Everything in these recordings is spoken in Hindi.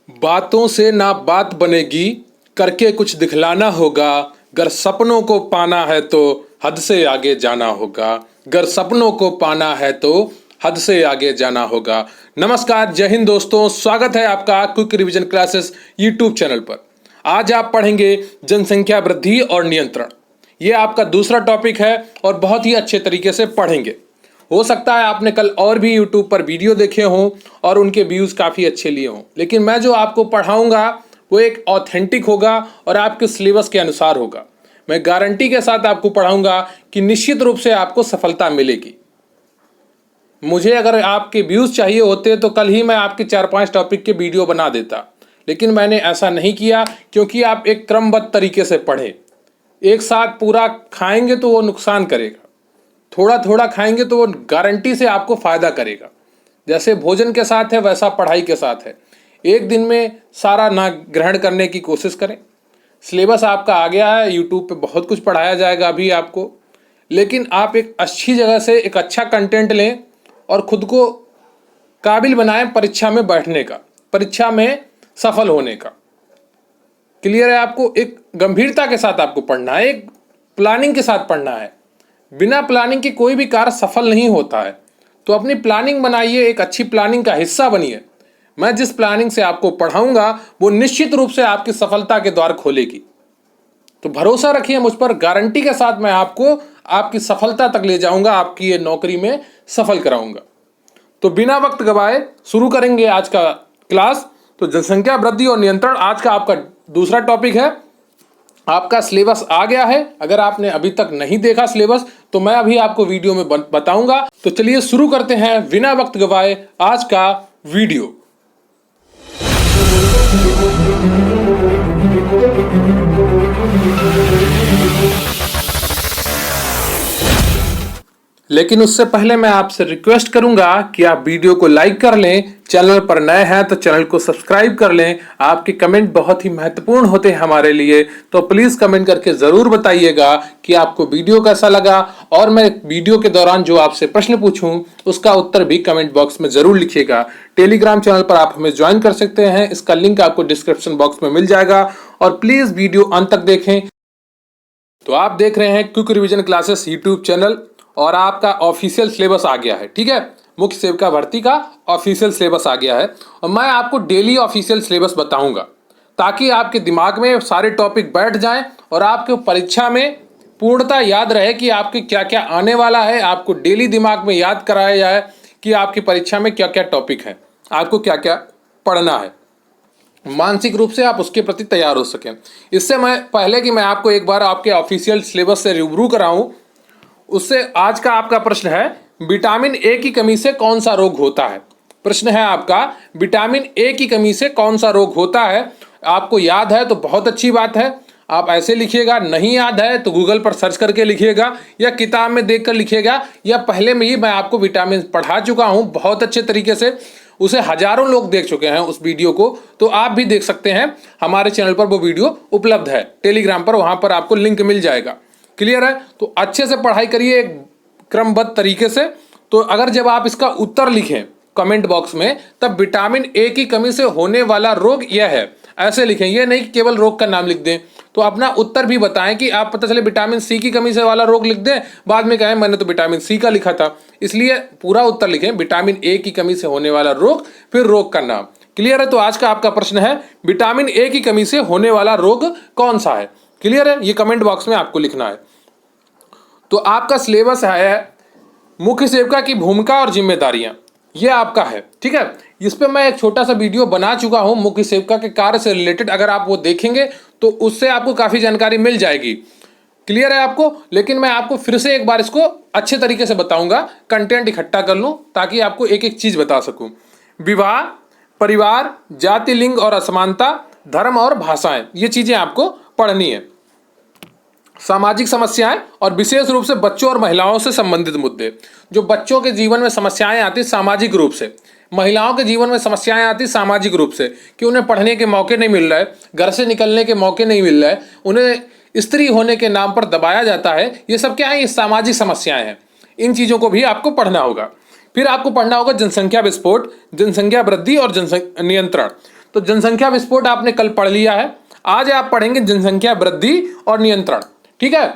बातों से ना बात बनेगी, करके कुछ दिखलाना होगा। गर सपनों को पाना है तो हद से आगे जाना होगा। गर सपनों को पाना है तो हद से आगे जाना होगा। नमस्कार, जय हिंद दोस्तों, स्वागत है आपका quick revision classes YouTube channel पर। आज आप पढ़ेंगे जनसंख्या वृद्धि और नियंत्रण। ये आपका दूसरा टॉपिक है और बहुत ही अच्छे तरीके से पढ़ेंगे। हो सकता है आपने कल और भी यूट्यूब पर वीडियो देखे हों और उनके व्यूज़ काफ़ी अच्छे लिए हों, लेकिन मैं जो आपको पढ़ाऊंगा वो एक ऑथेंटिक होगा और आपके सिलेबस के अनुसार होगा। मैं गारंटी के साथ आपको पढ़ाऊंगा कि निश्चित रूप से आपको सफलता मिलेगी। मुझे अगर आपके व्यूज़ चाहिए होते तो कल ही मैं आपके 4-5 टॉपिक के वीडियो बना देता, लेकिन मैंने ऐसा नहीं किया क्योंकि आप एक क्रमबद्ध तरीके से पढ़ें। एक साथ पूरा खाएंगे तो वो नुकसान करेगा, थोड़ा थोड़ा खाएंगे तो वो गारंटी से आपको फायदा करेगा। जैसे भोजन के साथ है वैसा पढ़ाई के साथ है। एक दिन में सारा ना ग्रहण करने की कोशिश करें। सिलेबस आपका आ गया है, यूट्यूब पे बहुत कुछ पढ़ाया जाएगा अभी आपको, लेकिन आप एक अच्छी जगह से एक अच्छा कंटेंट लें और खुद को काबिल बनाएं परीक्षा में बैठने का, परीक्षा में सफल होने का। क्लियर है? आपको एक गंभीरता के साथ आपको पढ़ना है, एक प्लानिंग के साथ पढ़ना है। बिना प्लानिंग के कोई भी कार्य सफल नहीं होता है। तो अपनी प्लानिंग बनाइए, एक अच्छी प्लानिंग का हिस्सा बनिए। मैं जिस प्लानिंग से आपको पढ़ाऊंगा वो निश्चित रूप से आपकी सफलता के द्वार खोलेगी। तो भरोसा रखिए मुझ पर, गारंटी के साथ मैं आपको आपकी सफलता तक ले जाऊंगा, आपकी ये नौकरी में सफल कराऊंगा। तो बिना वक्त गवाए शुरू करेंगे आज का क्लास। तो जनसंख्या वृद्धि और नियंत्रण आज का आपका दूसरा टॉपिक है। आपका सिलेबस आ गया है। अगर आपने अभी तक नहीं देखा सिलेबस तो मैं अभी आपको वीडियो में बताऊंगा। तो चलिए शुरू करते हैं बिना वक्त गवाए आज का वीडियो। लेकिन उससे पहले मैं आपसे रिक्वेस्ट करूंगा कि आप वीडियो को लाइक कर लें, चैनल पर नए हैं तो चैनल को सब्सक्राइब कर लें। आपके कमेंट बहुत ही महत्वपूर्ण होते हैं हमारे लिए, तो प्लीज कमेंट करके जरूर बताइएगा कि आपको वीडियो कैसा लगा, और मैं वीडियो के दौरान जो आपसे प्रश्न पूछूं उसका उत्तर भी कमेंट बॉक्स में जरूर लिखिएगा। टेलीग्राम चैनल पर आप हमें ज्वाइन कर सकते हैं, इसका लिंक आपको डिस्क्रिप्शन बॉक्स में मिल जाएगा। और प्लीज वीडियो अंत तक देखें। तो आप देख रहे हैं quick revision classes YouTube channel और आपका ऑफिशियल सिलेबस आ गया है। ठीक है, मुख्य सेविका भर्ती का ऑफिशियल सिलेबस आ गया है और मैं आपको डेली ऑफिशियल सिलेबस बताऊंगा ताकि आपके दिमाग में सारे टॉपिक बैठ जाएं और आपके परीक्षा में पूर्णतः याद रहे कि आपके क्या क्या आने वाला है। आपको डेली दिमाग में याद कराया जाए कि आपकी परीक्षा में क्या क्या टॉपिक है, आपको क्या क्या पढ़ना है, मानसिक रूप से आप उसके प्रति तैयार हो सकें। इससे मैं पहले कि मैं आपको एक बार आपके ऑफिशियल सिलेबस से रूबरू कराऊं, उससे आज का आपका प्रश्न है, विटामिन ए की कमी से कौन सा रोग होता है। प्रश्न है आपका, विटामिन ए की कमी से कौन सा रोग होता है। आपको याद है तो बहुत अच्छी बात है, आप ऐसे लिखिएगा। नहीं याद है तो गूगल पर सर्च करके लिखिएगा या किताब में देखकर लिखिएगा, या पहले में ही मैं आपको विटामिन पढ़ा चुका हूं बहुत अच्छे तरीके से, उसे हजारों लोग देख चुके हैं उस वीडियो को, तो आप भी देख सकते हैं। हमारे चैनल पर वो वीडियो उपलब्ध है टेलीग्राम पर, वहां पर आपको लिंक मिल जाएगा। क्लियर है? तो अच्छे से पढ़ाई करिए एक क्रमबद्ध तरीके से। तो अगर जब आप इसका उत्तर लिखें कमेंट बॉक्स में, तब विटामिन ए की कमी से होने वाला रोग यह है, ऐसे लिखें। ये नहीं कि केवल रोग का नाम लिख दें। तो अपना उत्तर भी बताएं कि आप पता चले विटामिन सी की कमी से वाला रोग लिख दें, बाद में कहें मैंने तो विटामिन सी का लिखा था। इसलिए पूरा उत्तर लिखें, विटामिन ए की कमी से होने वाला रोग, फिर रोग का नाम। क्लियर है? तो आज का आपका प्रश्न है, विटामिन ए की कमी से होने वाला रोग कौन सा है। क्लियर है? ये कमेंट बॉक्स में आपको लिखना है। तो आपका सिलेबस है मुख्य सेविका की भूमिका और जिम्मेदारियां, ये आपका है। ठीक है, इस पे मैं एक छोटा सा वीडियो बना चुका हूं मुख्य सेविका के कार्य से रिलेटेड। अगर आप वो देखेंगे तो उससे आपको काफी जानकारी मिल जाएगी। क्लियर है आपको? लेकिन मैं आपको फिर से एक बार इसको अच्छे तरीके से बताऊंगा, कंटेंट इकट्ठा कर लूं ताकि आपको एक एक चीज बता सकूं। विवाह, परिवार, जाति, लिंग और असमानता, धर्म और भाषाएं, ये चीजें आपको पढ़नी है। सामाजिक समस्याएं और विशेष रूप से बच्चों और महिलाओं से संबंधित मुद्दे। जो बच्चों के जीवन में समस्याएं आती सामाजिक रूप से, महिलाओं के जीवन में समस्याएं आती सामाजिक रूप से कि उन्हें पढ़ने के मौके नहीं मिल रहे, घर से निकलने के मौके नहीं मिल रहे, उन्हें स्त्री होने के नाम पर दबाया जाता है। ये सब क्या है? ये सामाजिक समस्याएं हैं। इन चीज़ों को भी आपको पढ़ना होगा। फिर आपको पढ़ना होगा जनसंख्या विस्फोट, जनसंख्या वृद्धि और जनसंख्या नियंत्रण। तो जनसंख्या विस्फोट आपने कल पढ़ लिया है, आज आप पढ़ेंगे जनसंख्या वृद्धि और नियंत्रण। ठीक है,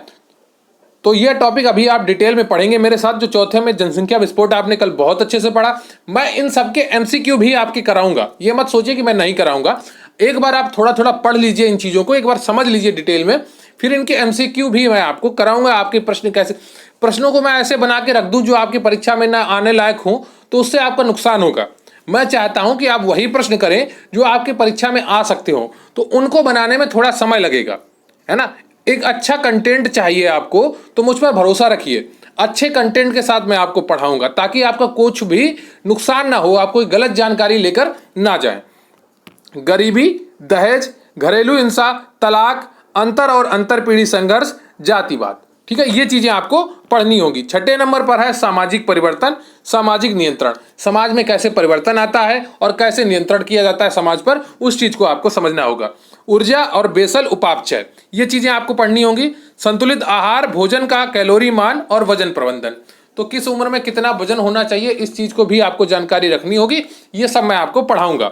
तो यह टॉपिक अभी आप डिटेल में पढ़ेंगे मेरे साथ। जो चौथे में जनसंख्या विस्फोट आपने कल बहुत अच्छे से पढ़ा। मैं इन सबके एमसीक्यू भी आपके कराऊंगा, ये मत सोचिए कि मैं नहीं कराऊंगा। एक बार आप थोड़ा थोड़ा पढ़ लीजिए, इन चीजों को एक बार समझ लीजिए डिटेल में, फिर इनके एमसीक्यू भी मैं आपको कराऊंगा। आपके प्रश्न कैसे, प्रश्नों को मैं ऐसे बना के रख दूं जो आपकी परीक्षा में ना आने लायक हो, तो उससे आपका नुकसान होगा। मैं चाहता हूं कि आप वही प्रश्न करें जो आपकी परीक्षा में आ सकते हो, तो उनको बनाने में थोड़ा समय लगेगा, है ना। एक अच्छा कंटेंट चाहिए आपको, तो मुझ पर भरोसा रखिए। अच्छे कंटेंट के साथ मैं आपको पढ़ाऊंगा ताकि आपका कुछ भी नुकसान ना हो, आप कोई गलत जानकारी लेकर ना जाए। गरीबी, दहेज, घरेलू हिंसा, तलाक, अंतर और अंतर पीढ़ी संघर्ष, जातिवाद। ठीक है, ये चीजें आपको पढ़नी होगी। छठे नंबर पर है सामाजिक परिवर्तन, सामाजिक नियंत्रण। समाज में कैसे परिवर्तन आता है और कैसे नियंत्रण किया जाता है समाज पर, उस चीज को आपको समझना होगा। ऊर्जा और बेसल उपापचय, ये चीजें आपको पढ़नी होगी। संतुलित आहार, भोजन का कैलोरी मान और वजन प्रबंधन, तो किस उम्र में कितना वजन होना चाहिए, इस चीज को भी आपको जानकारी रखनी होगी। ये सब मैं आपको पढ़ाऊंगा।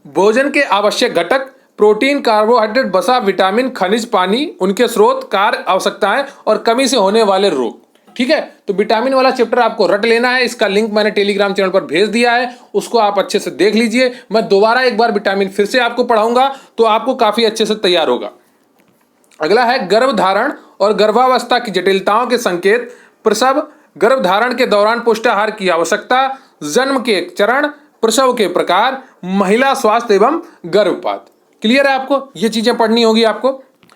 भोजन के आवश्यक घटक, प्रोटीन, कार्बोहाइड्रेट, वसा, विटामिन, खनिज, पानी, उनके स्रोत, कार्य, आवश्यकताएं और कमी से होने वाले रोग। ठीक है, तो विटामिन वाला चैप्टर आपको रट लेना है। इसका लिंक मैंने टेलीग्राम चैनल पर भेज दिया है, उसको आप अच्छे से देख लीजिए। मैं दोबारा एक बार विटामिन फिर से आपको पढ़ाऊंगा, तो आपको काफी अच्छे से तैयार होगा। अगला है गर्भधारण और गर्भावस्था की जटिलताओं के संकेत, प्रसव, गर्भधारण के दौरान पुष्टाहार की आवश्यकता, जन्म के चरण, प्रसव के प्रकार, महिला स्वास्थ्य एवं गर्भपात। क्लियर है आपको, ये चीजें पढ़नी होगी आपको।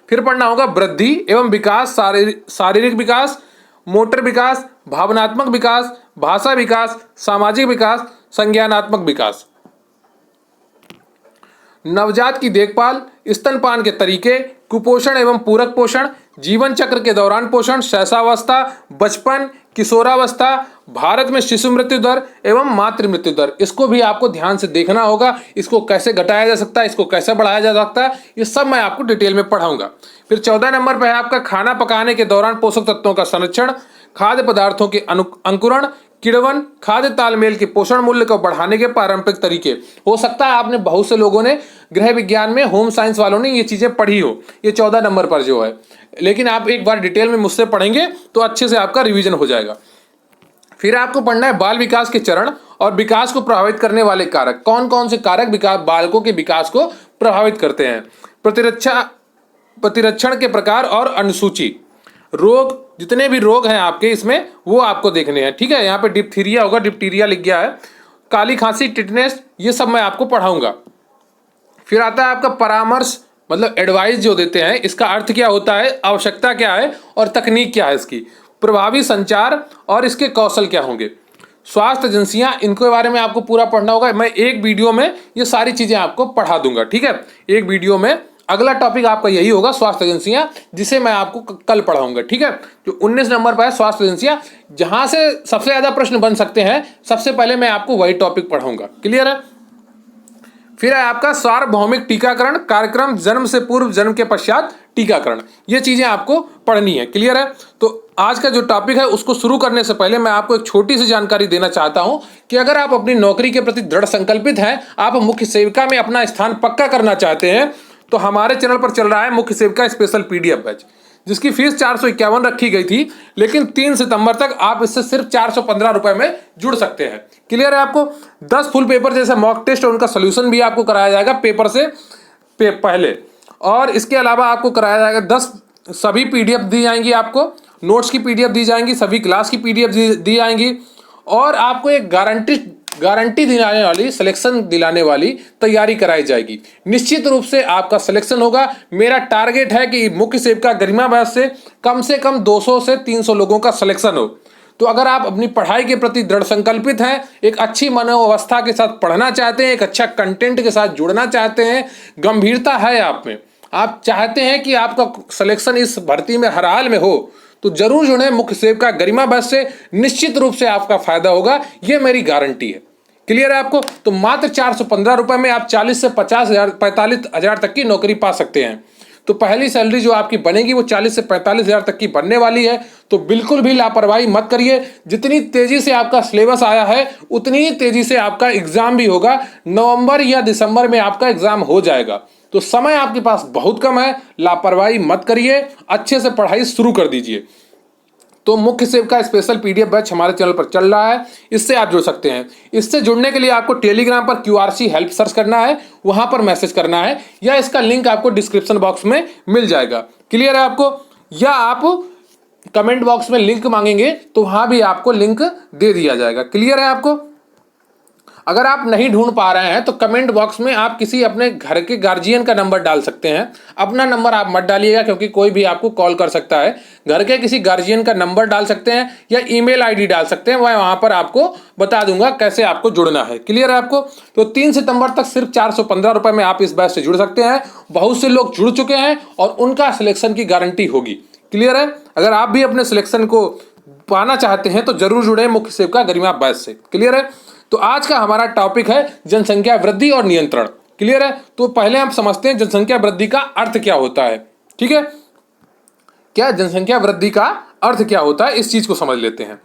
फिर पढ़ना होगा वृद्धि एवं विकास, शारीरिक विकास, मोटर विकास, भावनात्मक विकास, भाषा विकास, सामाजिक विकास, संज्ञानात्मक विकास। नवजात की देखभाल, स्तनपान के तरीके, कुपोषण एवं पूरक पोषण, जीवन चक्र के दौरान पोषण, शैशवावस्था, बचपन, किशोरावस्था, भारत में शिशु मृत्यु दर एवं मातृ मृत्यु दर, इसको भी आपको ध्यान से देखना होगा। इसको कैसे घटाया जा सकता है, इसको कैसे बढ़ाया जा सकता है, ये सब मैं आपको डिटेल में पढ़ाऊंगा। फिर 14 नंबर पर है आपका खाना पकाने के दौरान पोषक तत्वों का संरक्षण, खाद्य पदार्थों के अंकुरण, किण्वन, खाद्य तालमेल के पोषण मूल्य को बढ़ाने के पारंपरिक तरीके। हो सकता है आपने बहुत से लोगों ने गृह विज्ञान में, होम साइंस वालों ने ये चीजें पढ़ी हो, ये 14 नंबर पर जो है, लेकिन आप एक बार डिटेल में मुझसे पढ़ेंगे तो अच्छे से आपका रिवीजन हो जाएगा। फिर आपको पढ़ना है बाल विकास के चरण और विकास को प्रभावित करने वाले कारक। कौन कौन से कारक विकास, बालकों के विकास को प्रभावित करते हैं। प्रतिरक्षण के प्रकार और अनुसूची, रोग, जितने भी रोग हैं आपके इसमें वो आपको देखने हैं। ठीक है, यहाँ पे डिप्थीरिया होगा, डिप्टीरिया लिख गया है, काली खांसी, टिटनेस, ये सब मैं आपको पढ़ाऊंगा। फिर आता है आपका परामर्श, मतलब एडवाइस जो देते हैं, इसका अर्थ क्या होता है, आवश्यकता क्या है और तकनीक क्या है इसकी, प्रभावी संचार और इसके कौशल क्या होंगे। स्वास्थ्य एजेंसियां, इनके बारे में आपको पूरा पढ़ना होगा। मैं एक वीडियो में ये सारी चीजें आपको पढ़ा दूंगा। ठीक है, एक वीडियो में अगला टॉपिक आपका यही होगा, स्वास्थ्य एजेंसियां, जिसे मैं आपको कल पढ़ाऊंगा। ठीक है, जो 19 नंबर पर है स्वास्थ्य एजेंसियां, जहां से सबसे ज्यादा प्रश्न बन सकते हैं, सबसे पहले मैं आपको वही टॉपिक पढ़ाऊंगा। क्लियर है। फिर है आपका सार्वभौमिक टीकाकरण कार्यक्रम, जन्म से पूर्व, जन्म के पश्चात टीकाकरण, ये चीजें आपको पढ़नी है। क्लियर है। तो आज का जो टॉपिक है उसको शुरू करने से पहले मैं आपको एक छोटी सी जानकारी देना चाहता हूं कि अगर आप अपनी नौकरी के प्रति दृढ़ संकल्पित हैं, आप मुख्य सेविका में अपना स्थान पक्का करना चाहते हैं, तो हमारे चैनल पर चल रहा है मुख्य सेविका स्पेशल पीडीएफ बैच, जिसकी फीस 451 रखी गई थी, लेकिन 3 सितंबर तक आप इससे सिर्फ 415 रुपए में जुड़ सकते हैं। क्लियर है आपको। 10 फुल पेपर जैसे मॉक टेस्ट और उनका सोल्यूशन भी आपको कराया जाएगा पेपर से पहले, और इसके अलावा आपको कराया जाएगा 10 सभी पीडीएफ दी जाएंगी, आपको नोट्स की पीडीएफ दी जाएंगी, सभी क्लास की पीडीएफ दी जाएंगी, और आपको एक गारंटी दिलाने वाली, सिलेक्शन दिलाने वाली तैयारी कराई जाएगी। निश्चित रूप से आपका सिलेक्शन होगा। मेरा टारगेट है कि मुख्य सेविका गरिमा बैच से कम 200 से 300 लोगों का सिलेक्शन हो। तो अगर आप अपनी पढ़ाई के प्रति दृढ़ संकल्पित हैं, एक अच्छी मनोवस्था के साथ पढ़ना चाहते हैं, एक अच्छा कंटेंट के साथ जुड़ना चाहते हैं, गंभीरता है आप में, आप चाहते हैं कि आपका सिलेक्शन इस भर्ती में हर हाल में हो, तो जरूर जुड़े मुख्य सेविका गरिमा बैच से। निश्चित रूप से आपका फायदा होगा, ये मेरी गारंटी है। क्लियर है आपको। तो मात्र 415 रुपए में आप 40 से 45 हजार तक की नौकरी पा सकते हैं। तो पहली सैलरी जो आपकी बनेगी वो 40 से 45 हज़ार तक की बनने वाली है। तो बिल्कुल भी लापरवाही मत करिए। जितनी तेजी से आपका सिलेबस आया है उतनी ही तेजी से आपका एग्जाम भी होगा। नवंबर या दिसंबर में आपका एग्जाम हो जाएगा। तो समय आपके पास बहुत कम है, लापरवाही मत करिए, अच्छे से पढ़ाई शुरू कर दीजिए। तो मुख्य सेव का स्पेशल पीडीएफ बैच हमारे चैनल पर चल रहा है, इससे आप जुड़ सकते हैं। इससे जुड़ने के लिए आपको टेलीग्राम पर क्यूआरसी हेल्प सर्च करना है, वहां पर मैसेज करना है, या इसका लिंक आपको डिस्क्रिप्शन बॉक्स में मिल जाएगा। क्लियर है आपको? या आप कमेंट बॉक्स में लिंक मांगेंगे तो वहां भी आपको लिंक दे दिया जाएगा। क्लियर है आपको? अगर आप नहीं ढूंढ पा रहे हैं तो कमेंट बॉक्स में आप किसी अपने घर के गार्जियन का नंबर डाल सकते हैं। अपना नंबर आप मत डालिएगा, क्योंकि कोई भी आपको कॉल कर सकता है। घर के किसी गार्जियन का नंबर डाल सकते हैं या ईमेल आईडी डाल सकते हैं, मैं वहां पर आपको बता दूंगा कैसे आपको जुड़ना है। क्लियर है आपको? तो 3 सितंबर तक सिर्फ 415 रुपए में आप इस बैच से जुड़ सकते हैं। बहुत से लोग जुड़ चुके हैं और उनका सिलेक्शन की गारंटी होगी। क्लियर है? अगर आप भी अपने सिलेक्शन को पाना चाहते हैं तो जरूर जुड़े मुख्य सेव का गरिमा बैच से। क्लियर है? तो आज का हमारा टॉपिक है जनसंख्या वृद्धि और नियंत्रण। क्लियर है? तो पहले हम समझते हैं जनसंख्या वृद्धि का अर्थ क्या होता है। ठीक है? क्या जनसंख्या वृद्धि का अर्थ क्या होता है, इस चीज को समझ लेते हैं।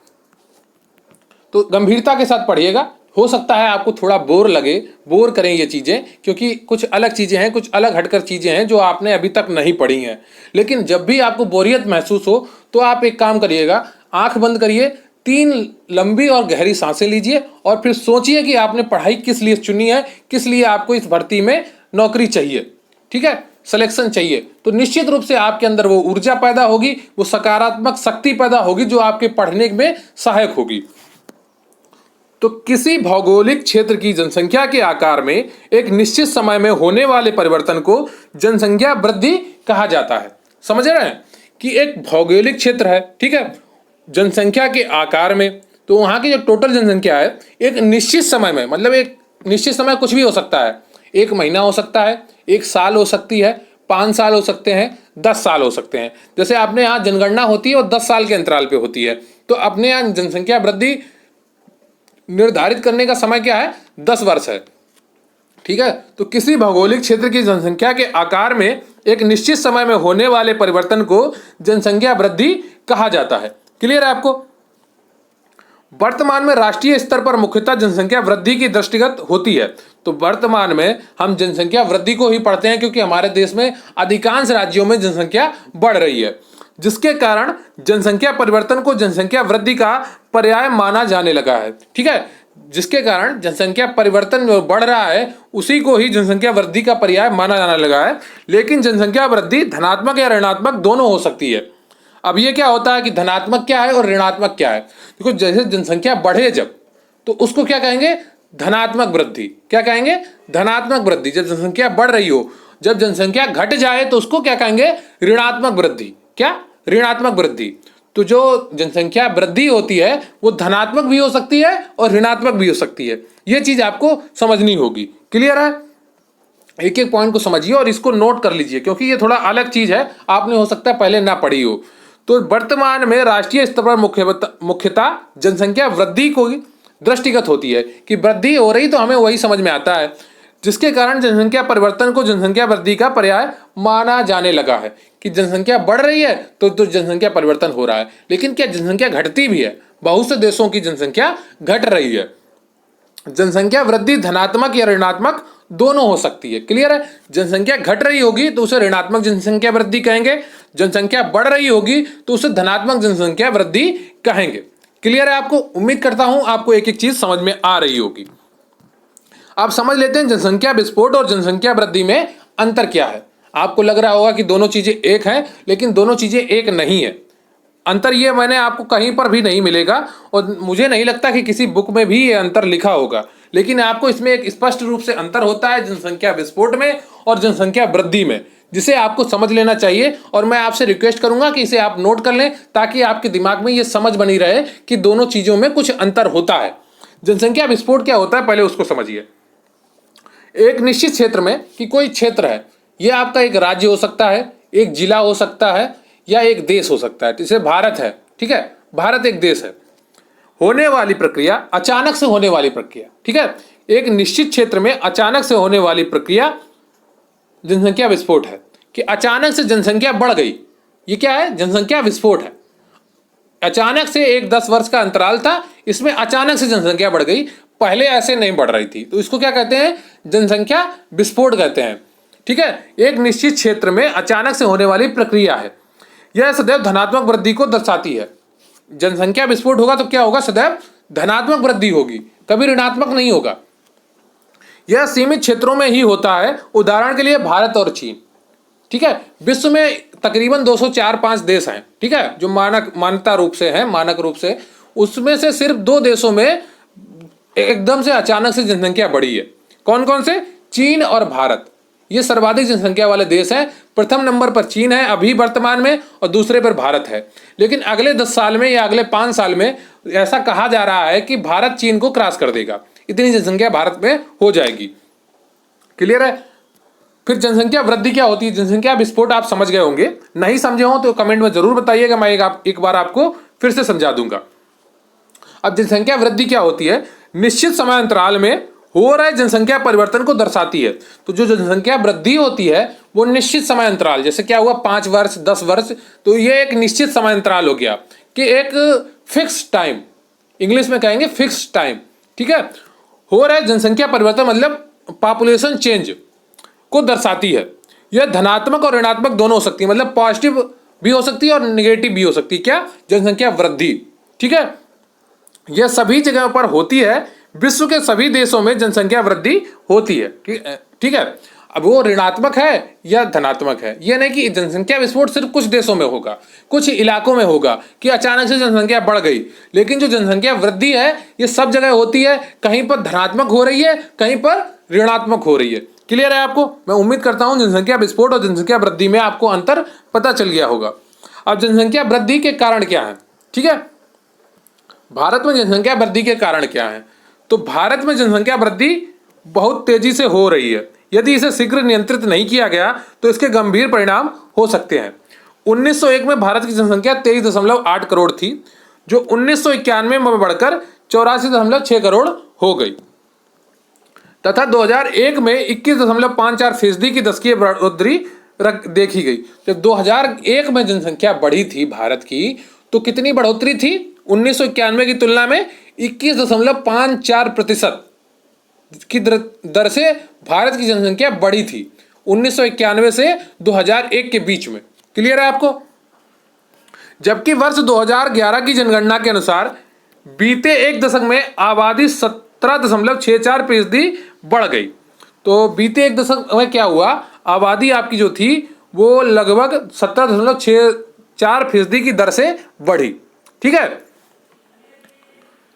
तो गंभीरता के साथ पढ़िएगा। हो सकता है आपको थोड़ा बोर लगे, बोर करें ये चीजें, क्योंकि कुछ अलग चीजें हैं, कुछ अलग हटकर चीजें हैं जो आपने अभी तक नहीं पढ़ी हैं। लेकिन जब भी आपको बोरियत महसूस हो तो आप एक काम करिएगा, आंख बंद करिए, 3 लंबी और गहरी सांसें लीजिए और फिर सोचिए कि आपने पढ़ाई किस लिए चुनी है, किस लिए आपको इस भर्ती में नौकरी चाहिए। ठीक है? सिलेक्शन चाहिए। तो निश्चित रूप से आपके अंदर वो ऊर्जा पैदा होगी, वो सकारात्मक शक्ति पैदा होगी जो आपके पढ़ने में सहायक होगी। तो किसी भौगोलिक क्षेत्र की जनसंख्या के आकार में एक निश्चित समय में होने वाले परिवर्तन को जनसंख्या वृद्धि कहा जाता है। समझ रहे हैं कि एक भौगोलिक क्षेत्र है, ठीक है, जनसंख्या के आकार में, तो वहां की जो टोटल जनसंख्या है एक निश्चित समय में, मतलब एक निश्चित समय कुछ भी हो सकता है, 1 महीना हो सकता है, 1 साल हो सकती है, 5 साल हो सकते हैं, 10 साल हो सकते हैं। जैसे अपने यहाँ जनगणना होती है और 10 साल के अंतराल पे होती है, तो अपने यहाँ जनसंख्या वृद्धि निर्धारित करने का समय क्या है? 10 वर्ष है। ठीक है? तो किसी भौगोलिक क्षेत्र की जनसंख्या के आकार में एक निश्चित समय में होने वाले परिवर्तन को जनसंख्या वृद्धि कहा जाता है। क्लियर है आपको? वर्तमान में राष्ट्रीय स्तर पर मुख्यतः जनसंख्या वृद्धि की दृष्टिगत होती है। तो वर्तमान में हम जनसंख्या वृद्धि को ही पढ़ते हैं, क्योंकि हमारे देश में अधिकांश राज्यों में जनसंख्या बढ़ रही है, जिसके कारण जनसंख्या परिवर्तन को जनसंख्या वृद्धि का पर्याय माना जाने लगा है। ठीक है? जिसके कारण जनसंख्या परिवर्तन जो बढ़ रहा है उसी को ही जनसंख्या वृद्धि का पर्याय माना जाने लगा है। लेकिन जनसंख्या वृद्धि धनात्मक या ऋणात्मक दोनों हो सकती है। अब ये क्या होता है कि धनात्मक क्या है और ऋणात्मक क्या है? देखो, जैसे जनसंख्या बढ़े जब, तो उसको क्या कहेंगे? धनात्मक वृद्धि। क्या कहेंगे? धनात्मक वृद्धि। जब जनसंख्या बढ़ रही हो, जब जनसंख्या घट जाए तो उसको क्या कहेंगे? ऋणात्मक वृद्धि। क्या? ऋणात्मक वृद्धि। तो जो जनसंख्या वृद्धि होती है वो धनात्मक भी हो सकती है और ऋणात्मक भी हो सकती है। ये चीज आपको समझनी होगी। क्लियर है? एक एक पॉइंट को समझिए और इसको नोट कर लीजिए, क्योंकि ये थोड़ा अलग चीज है, आपने हो सकता है पहले ना पढ़ी हो। तो वर्तमान में राष्ट्रीय स्तर पर मुख्यतः जनसंख्या वृद्धि को दृष्टिगत होती है कि वृद्धि हो रही, तो हमें वही समझ में आता है, जिसके कारण जनसंख्या परिवर्तन को जनसंख्या वृद्धि का पर्याय माना जाने लगा है। कि जनसंख्या बढ़ रही है तो जनसंख्या परिवर्तन हो रहा है। लेकिन क्या जनसंख्या घटती भी है? बहुत से देशों की जनसंख्या घट रही है। जनसंख्या वृद्धि धनात्मक या ऋणात्मक दोनों हो सकती है। क्लियर है? जनसंख्या घट रही होगी तो उसे ऋणात्मक जनसंख्या वृद्धि कहेंगे, जनसंख्या बढ़ रही होगी तो उसे धनात्मक जनसंख्या वृद्धि कहेंगे। क्लियर है आपको? उम्मीद करता हूं आपको एक एक चीज समझ में आ रही होगी। आप समझ लेते हैं जनसंख्या विस्फोट और जनसंख्या वृद्धि में अंतर क्या है। आपको लग रहा होगा कि दोनों चीजें एक हैं, लेकिन दोनों चीजें एक नहीं है। अंतर ये मैंने आपको कहीं पर भी नहीं मिलेगा और मुझे नहीं लगता कि किसी बुक में भी ये अंतर लिखा होगा। लेकिन आपको इसमें एक स्पष्ट रूप से अंतर होता है जनसंख्या विस्फोट में और जनसंख्या वृद्धि में, जिसे आपको समझ लेना चाहिए। और मैं आपसे रिक्वेस्ट करूंगा कि इसे आप नोट कर लें, ताकि आपके दिमाग में ये समझ बनी रहे कि दोनों चीजों में कुछ अंतर होता है। जनसंख्या विस्फोट क्या होता है, पहले उसको समझिए। एक निश्चित क्षेत्र में, कि कोई क्षेत्र है, यह आपका एक राज्य हो सकता है, एक जिला हो सकता है, या एक देश हो सकता है। जैसे भारत है, ठीक है, भारत एक देश है। होने वाली प्रक्रिया, अचानक से होने वाली प्रक्रिया, ठीक है, एक निश्चित क्षेत्र में अचानक से होने वाली प्रक्रिया जनसंख्या विस्फोट है। कि अचानक से जनसंख्या बढ़ गई। ये क्या है? जनसंख्या विस्फोट है। अचानक से एक 10 वर्ष का अंतराल था, इसमें अचानक से जनसंख्या बढ़ गई, पहले ऐसे नहीं बढ़ रही थी, तो इसको क्या कहते हैं? जनसंख्या विस्फोट कहते हैं। ठीक है, एक निश्चित क्षेत्र में अचानक से होने वाली प्रक्रिया है। यह सदैव धनात्मक वृद्धि को दर्शाती है। जनसंख्या विस्फोट होगा तो क्या होगा? सदैव धनात्मक वृद्धि होगी, कभी ऋणात्मक नहीं होगा। यह सीमित क्षेत्रों में ही होता है, उदाहरण के लिए भारत और चीन। ठीक है, विश्व में तकरीबन 204-5 देश हैं, ठीक है, जो मानक रूप से, उसमें से सिर्फ 2 देशों में एकदम से अचानक से जनसंख्या बढ़ी है। कौन कौन से? चीन और भारत। ये सर्वाधिक जनसंख्या वाले देश हैं। प्रथम नंबर पर चीन है अभी वर्तमान में, और दूसरे पर भारत है। लेकिन अगले 10 साल में या अगले 5 साल में ऐसा कहा जा रहा है कि भारत चीन को क्रॉस कर देगा, इतनी जनसंख्या भारत में हो जाएगी। क्लियर है? फिर जनसंख्या वृद्धि क्या होती है? जनसंख्या विस्फोट आप समझ गए होंगे, नहीं समझे हो तो कमेंट में जरूर बताइएगा, मैं एक बार आपको फिर से समझा दूंगा। अब जनसंख्या वृद्धि क्या होती है? निश्चित समय अंतराल में हो रहे जनसंख्या परिवर्तन को दर्शाती है। तो जो जनसंख्या वृद्धि होती है वो निश्चित समय अंतराल, जैसे क्या हुआ 5 वर्ष 10 वर्ष, तो ये एक निश्चित समय अंतराल हो गया कि एक फिक्स टाइम, इंग्लिश में कहेंगे फिक्स टाइम। ठीक है, हो रहा है जनसंख्या परिवर्तन मतलब पॉपुलेशन चेंज को दर्शाती है। यह धनात्मक और ऋणात्मक दोनों हो सकती है, मतलब पॉजिटिव भी हो सकती है और निगेटिव भी हो सकती है। क्या? जनसंख्या वृद्धि। ठीक है, यह सभी जगह पर होती है, विश्व के सभी देशों में जनसंख्या वृद्धि होती है। ठीक है, अब वो ऋणात्मक है या धनात्मक है, यह नहीं कि जनसंख्या विस्फोट सिर्फ कुछ देशों में होगा, कुछ इलाकों में होगा कि अचानक से जनसंख्या बढ़ गई। लेकिन जो जनसंख्या वृद्धि है ये सब जगह होती है, कहीं पर धनात्मक हो रही है, कहीं पर ऋणात्मक हो रही है। क्लियर है आपको? मैं उम्मीद करता हूं जनसंख्या विस्फोट और जनसंख्या वृद्धि में आपको अंतर पता चल गया होगा। अब जनसंख्या वृद्धि के कारण क्या है? ठीक है, भारत में जनसंख्या वृद्धि के कारण क्या है? तो भारत में जनसंख्या वृद्धि बहुत तेजी से हो रही है। यदि इसे शीघ्र नियंत्रित नहीं किया गया तो इसके गंभीर परिणाम हो सकते हैं। 1901 में भारत की जनसंख्या 23.8 करोड़ थी, जो 1991 में बढ़कर 84.6 करोड़ हो गई, तथा 2001 में 21.54% की दशकीय बढ़ोतरी देखी गई। जब 2001 में जनसंख्या बढ़ी थी भारत की, तो कितनी बढ़ोतरी थी? 1991 की तुलना में 21.54% की दर से भारत की जनसंख्या बढ़ी थी 1991 से 2001 के बीच में। क्लियर है आपको? जबकि वर्ष 2011 की जनगणना के अनुसार बीते एक दशक में आबादी 17.64% बढ़ गई। तो बीते एक दशक में क्या हुआ? आबादी आपकी जो थी वो लगभग 17.64% की दर से बढ़ी। ठीक है,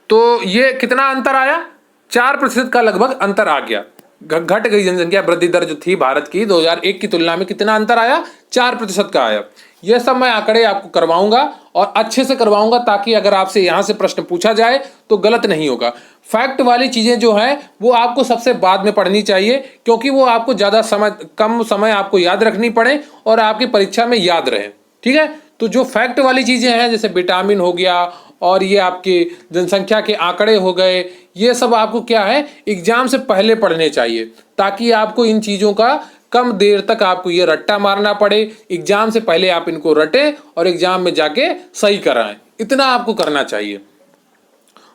तो ये कितना अंतर आया? 4% का लगभग अंतर आ गया, घट गई जनसंख्या वृद्धि दर जो थी भारत की 2001 की तुलना में। कितना अंतर आया? 4% का आया। यह सब मैं आंकड़े आपको करवाऊंगा और अच्छे से करवाऊंगा, ताकि अगर आपसे यहां से प्रश्न पूछा जाए तो गलत नहीं होगा। फैक्ट वाली चीजें जो हैं वो आपको सबसे बाद में पढ़नी चाहिए, क्योंकि वो आपको कम समय आपको याद रखनी पड़े और आपकी परीक्षा में याद रहे। ठीक है, तो जो फैक्ट वाली चीजें हैं जैसे विटामिन हो गया और ये आपके जनसंख्या के आंकड़े हो गए, ये सब आपको क्या है एग्जाम से पहले पढ़ने चाहिए, ताकि आपको इन चीज़ों का कम देर तक आपको ये रट्टा मारना पड़े। एग्जाम से पहले आप इनको रटें और एग्जाम में जाके सही कराएं, इतना आपको करना चाहिए।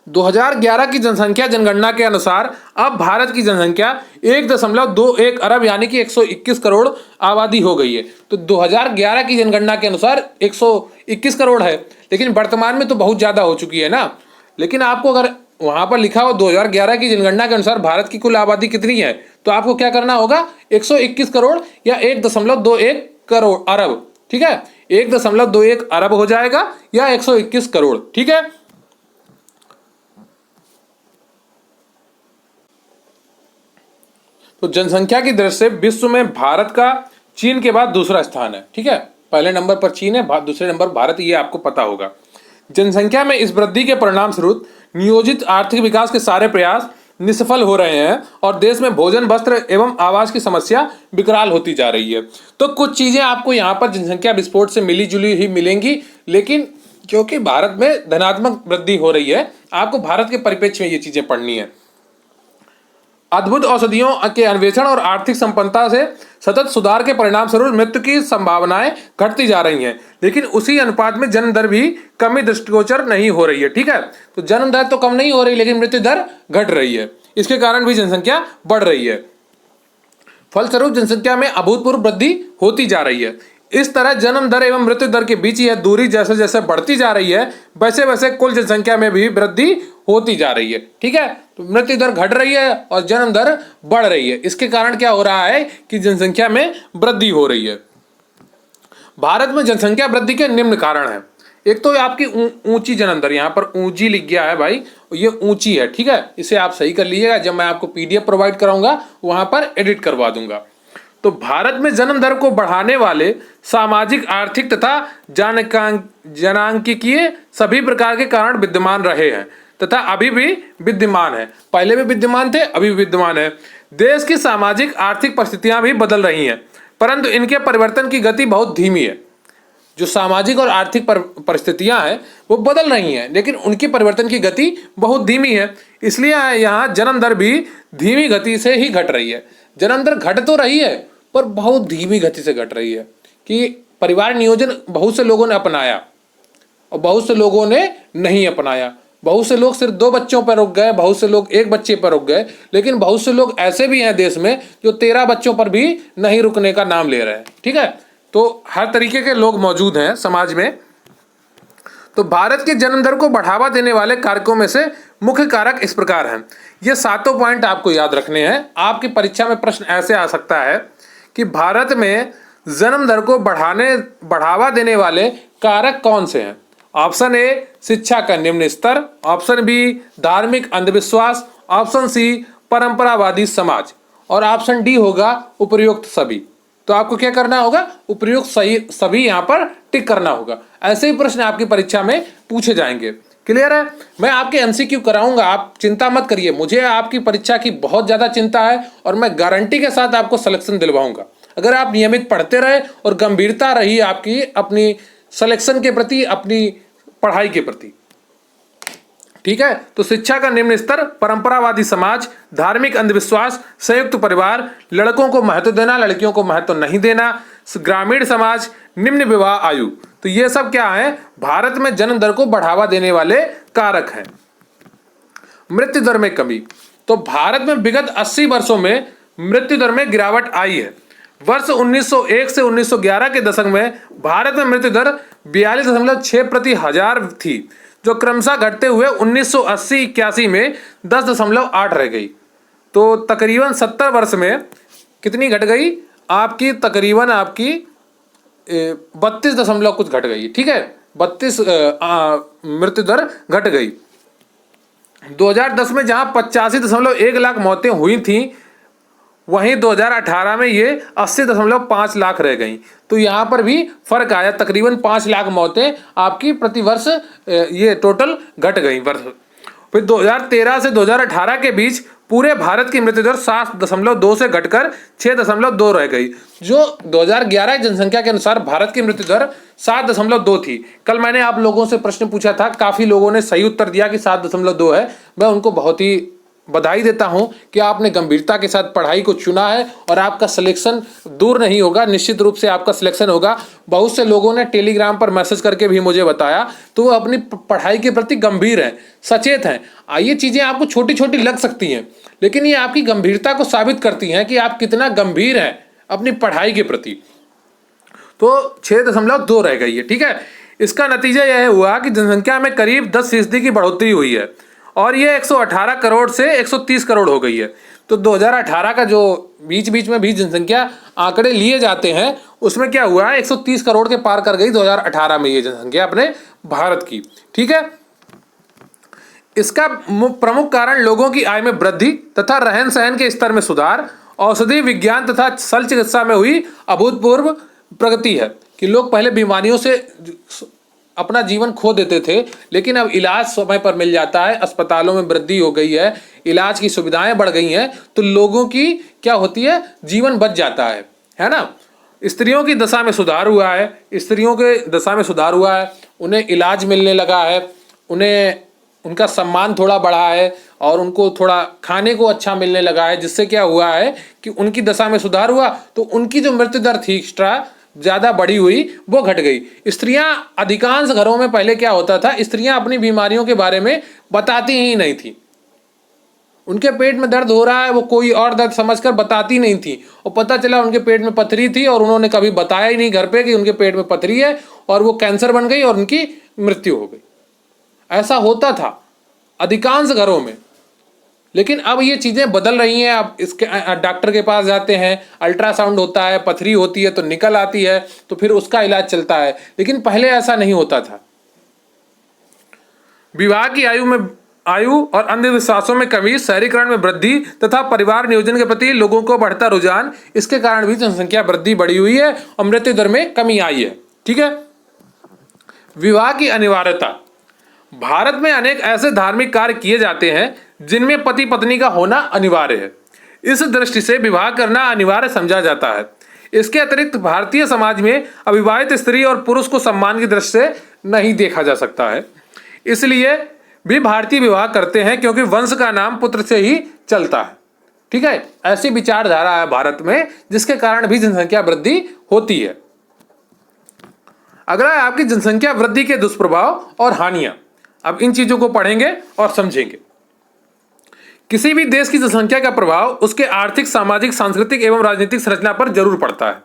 2011 की जनसंख्या जनगणना के अनुसार अब भारत की जनसंख्या 1.21 अरब यानी कि 121 करोड़ आबादी हो गई है। तो 2011 की जनगणना के अनुसार 121 करोड़ है, लेकिन वर्तमान में तो बहुत ज़्यादा हो चुकी है ना। लेकिन आपको अगर वहाँ पर लिखा हो 2011 की जनगणना के अनुसार भारत की कुल आबादी कितनी है, तो आपको क्या करना होगा? 121 करोड़ या 1.21 करोड़ अरब। ठीक है, 1.21 अरब हो जाएगा या 121 करोड़। ठीक है, तो जनसंख्या की दृष्टि से विश्व में भारत का चीन के बाद दूसरा स्थान है। ठीक है, पहले नंबर पर चीन है, दूसरे नंबर भारत, ये आपको पता होगा। जनसंख्या में इस वृद्धि के परिणाम स्वरूप नियोजित आर्थिक विकास के सारे प्रयास निष्फल हो रहे हैं और देश में भोजन, वस्त्र एवं आवास की समस्या विकराल होती जा रही है। तो कुछ चीजें आपको यहाँ पर जनसंख्या विस्फोट से मिली जुली ही मिलेंगी, लेकिन क्योंकि भारत में धनात्मक वृद्धि हो रही है, आपको भारत के परिप्रेक्ष्य में ये चीजें पढ़नी है। अद्भुत औषधियों के अन्वेषण और आर्थिक संपन्नता से सतत सुधार के परिणाम स्वरूप मृत्यु की संभावनाएं घटती जा रही हैं, लेकिन उसी अनुपात में जन्म दर भी कमी दृष्टिगोचर नहीं हो रही है। ठीक है, तो जन्म दर तो कम नहीं हो रही, लेकिन मृत्यु दर घट रही है। इसके कारण भी जनसंख्या बढ़ रही है। फलस्वरूप जनसंख्या में अभूतपूर्व वृद्धि होती जा रही है। इस तरह जन्म दर एवं मृत्यु दर के बीच यह दूरी जैसे जैसे बढ़ती जा रही है, वैसे वैसे कुल जनसंख्या में भी वृद्धि होती जा रही है। ठीक है, तो मृत्यु दर घट रही है और जन्म दर बढ़ रही है। इसके कारण क्या हो रहा है कि जनसंख्या में वृद्धि हो रही है। भारत में जनसंख्या वृद्धि के निम्न कारण है। एक तो आपकी ऊंची जन्म दर, यहाँ पर ऊंची लिख गया है भाई, ये ऊंची है। ठीक है, इसे आप सही कर लीजिएगा, जब मैं आपको पीडीएफ प्रोवाइड कराऊंगा वहां पर एडिट करवा दूंगा। तो भारत में जन्म दर को बढ़ाने वाले सामाजिक, आर्थिक तथा जनांकीय सभी प्रकार के कारण विद्यमान रहे हैं तथा अभी भी विद्यमान है। पहले भी विद्यमान थे, अभी भी विद्यमान है। देश की सामाजिक आर्थिक परिस्थितियां भी बदल रही हैं, परंतु इनके परिवर्तन की गति बहुत धीमी है। जो सामाजिक और आर्थिक परिस्थितियां हैं वो बदल रही हैं, लेकिन उनकी परिवर्तन की गति बहुत धीमी है। इसलिए यहाँ जन्म दर भी धीमी गति से ही घट रही है। जन्म दर घट तो रही है पर बहुत धीमी गति से घट रही है कि परिवार नियोजन बहुत से लोगों ने अपनाया और बहुत से लोगों ने नहीं अपनाया। बहुत से लोग सिर्फ 2 बच्चों पर रुक गए, बहुत से लोग 1 बच्चे पर रुक गए, लेकिन बहुत से लोग ऐसे भी हैं देश में जो 13 बच्चों पर भी नहीं रुकने का नाम ले रहे हैं। ठीक है, तो हर तरीके के लोग मौजूद हैं समाज में। तो भारत के जन्म दर को बढ़ावा देने वाले कारकों में से मुख्य कारक इस प्रकार हैं। ये 7 पॉइंट आपको याद रखने हैं। आपकी परीक्षा में प्रश्न ऐसे आ सकता है कि भारत में जन्म दर को बढ़ावा देने वाले कारक कौन से हैं। ऑप्शन ए, शिक्षा का निम्न स्तर। ऑप्शन बी, धार्मिक अंधविश्वास। ऑप्शन सी, परंपरावादी समाज। और ऑप्शन डी होगा उपयुक्त सभी। तो आपको क्या करना होगा, उपयुक्त सभी यहाँ पर टिक करना होगा। ऐसे ही प्रश्न आपकी परीक्षा में पूछे जाएंगे। क्लियर है? मैं आपके एमसीक्यू कराऊंगा, आप चिंता मत करिए। मुझे आपकी परीक्षा की बहुत ज्यादा चिंता है और मैं गारंटी के साथ आपको सिलेक्शन दिलवाऊंगा अगर आप नियमित पढ़ते रहे और गंभीरता रही आपकी अपनी सिलेक्शन के प्रति, अपनी पढ़ाई के प्रति। ठीक है, तो शिक्षा का निम्न स्तर, परंपरावादी समाज, धार्मिक अंधविश्वास, संयुक्त परिवार, लड़कों को महत्व देना, लड़कियों को महत्व नहीं देना, ग्रामीण समाज, निम्न विवाह आयु। तो ये सब क्या है, भारत में जन्म दर को बढ़ावा देने वाले कारक हैं। मृत्यु दर में कमी। तो भारत में विगत 80 वर्षों में मृत्यु दर में गिरावट आई है। वर्ष 1901 से 1911 के दशक में भारत में मृत्यु दर 42.6 प्रति हजार थी, जो क्रमशः घटते हुए 1980-81 में 10.8 रह गई। तो तकरीबन 70 वर्ष में कितनी घट गई आपकी, तकरीबन आपकी 32 दशमलव कुछ घट गई। ठीक है, 32 मृत्यु दर घट गई। 2010 में जहां 85.1 लाख मौतें हुई थी, वहीं 2018 में ये 80.5 लाख रह गई। तो यहाँ पर भी फर्क आया, तकरीबन 5 लाख मौतें आपकी प्रतिवर्ष ये टोटल घट गई वर्ष। फिर 2013 से 2018 के बीच पूरे भारत की मृत्यु दर 7.2 से घटकर 6.2 रह गई। जो 2011 की जनसंख्या के अनुसार भारत की मृत्यु दर 7.2 थी। कल मैंने आप लोगों से प्रश्न पूछा था, काफी लोगों ने सही उत्तर दिया कि 7.2 है। मैं उनको बहुत ही बधाई देता हूं कि आपने गंभीरता के साथ पढ़ाई को चुना है और आपका सिलेक्शन दूर नहीं होगा, निश्चित रूप से आपका सिलेक्शन होगा। बहुत से लोगों ने टेलीग्राम पर मैसेज करके भी मुझे बताया, तो वो अपनी पढ़ाई के प्रति गंभीर हैं, सचेत हैं। ये चीजें आपको छोटी छोटी लग सकती हैं, लेकिन ये आपकी गंभीरता को साबित करती हैं कि आप कितना गंभीर हैं अपनी पढ़ाई के प्रति। तो 6.2 रह गई है। ठीक है, इसका नतीजा यह हुआ कि जनसंख्या में करीब 10% की बढ़ोतरी हुई है और ये 118 करोड़ से 130 करोड़ हो गई है। तो 2018 का जो बीच बीच में भी जनसंख्या आंकड़े लिए जाते हैं, उसमें क्या हुआ है, 130 करोड़ के पार कर गई 2018 में ये जनसंख्या अपने भारत की। ठीक है, इसका प्रमुख कारण लोगों की आय में वृद्धि तथा रहन सहन के स्तर में सुधार, औषधि विज्ञान तथा शल्य चिकित्सा में हुई अभूतपूर्व प्रगति है। कि लोग पहले बीमारियों से अपना जीवन खो देते थे, लेकिन अब इलाज समय पर मिल जाता है, अस्पतालों में वृद्धि हो गई है, इलाज की सुविधाएं बढ़ गई हैं, तो लोगों की क्या होती है, जीवन बच जाता है ना। स्त्रियों की दशा में सुधार हुआ है, स्त्रियों के दशा में सुधार हुआ है, उन्हें इलाज मिलने लगा है, उन्हें उनका सम्मान थोड़ा बढ़ा है और उनको थोड़ा खाने को अच्छा मिलने लगा है, जिससे क्या हुआ है कि उनकी दशा में सुधार हुआ, तो उनकी जो मृत्यु दर थी एक्स्ट्रा ज़्यादा बढ़ी हुई वो घट गई। स्त्रियां अधिकांश घरों में पहले क्या होता था, स्त्रियां अपनी बीमारियों के बारे में बताती ही नहीं थी। उनके पेट में दर्द हो रहा है वो कोई और दर्द समझकर बताती नहीं थी, और पता चला उनके पेट में पथरी थी और उन्होंने कभी बताया ही नहीं घर पे कि उनके पेट में पथरी है, और वो कैंसर बन गई और उनकी मृत्यु हो गई। ऐसा होता था अधिकांश घरों में। लेकिन अब ये चीज़ें बदल रही हैं। अब इसके डॉक्टर के पास जाते हैं, अल्ट्रासाउंड होता है, पथरी होती है तो निकल आती है, तो फिर उसका इलाज चलता है। लेकिन पहले ऐसा नहीं होता था। विवाह की आयु और अंधविश्वासों में कमी, शहरीकरण में वृद्धि तथा परिवार नियोजन के प्रति लोगों को बढ़ता रुझान, इसके कारण भी जनसंख्या वृद्धि बढ़ी हुई है और मृत्यु दर में कमी आई है। ठीक है। विवाह की अनिवार्यता। भारत में अनेक ऐसे धार्मिक कार्य किए जाते हैं जिनमें पति पत्नी का होना अनिवार्य है। इस दृष्टि से विवाह करना अनिवार्य समझा जाता है। इसके अतिरिक्त भारतीय समाज में अविवाहित स्त्री और पुरुष को सम्मान की दृष्टि से नहीं देखा जा सकता है। इसलिए भी भारतीय विवाह करते हैं, क्योंकि वंश का नाम पुत्र से ही चलता है। ठीक है। ऐसी विचारधारा है भारत में, जिसके कारण भी जनसंख्या वृद्धि होती है। अगला है आपकी जनसंख्या वृद्धि के दुष्प्रभाव और हानियां। अब इन चीजों को पढ़ेंगे और समझेंगे। किसी भी देश की जनसंख्या का प्रभाव उसके आर्थिक, सामाजिक, सांस्कृतिक एवं राजनीतिक संरचना पर जरूर पड़ता है।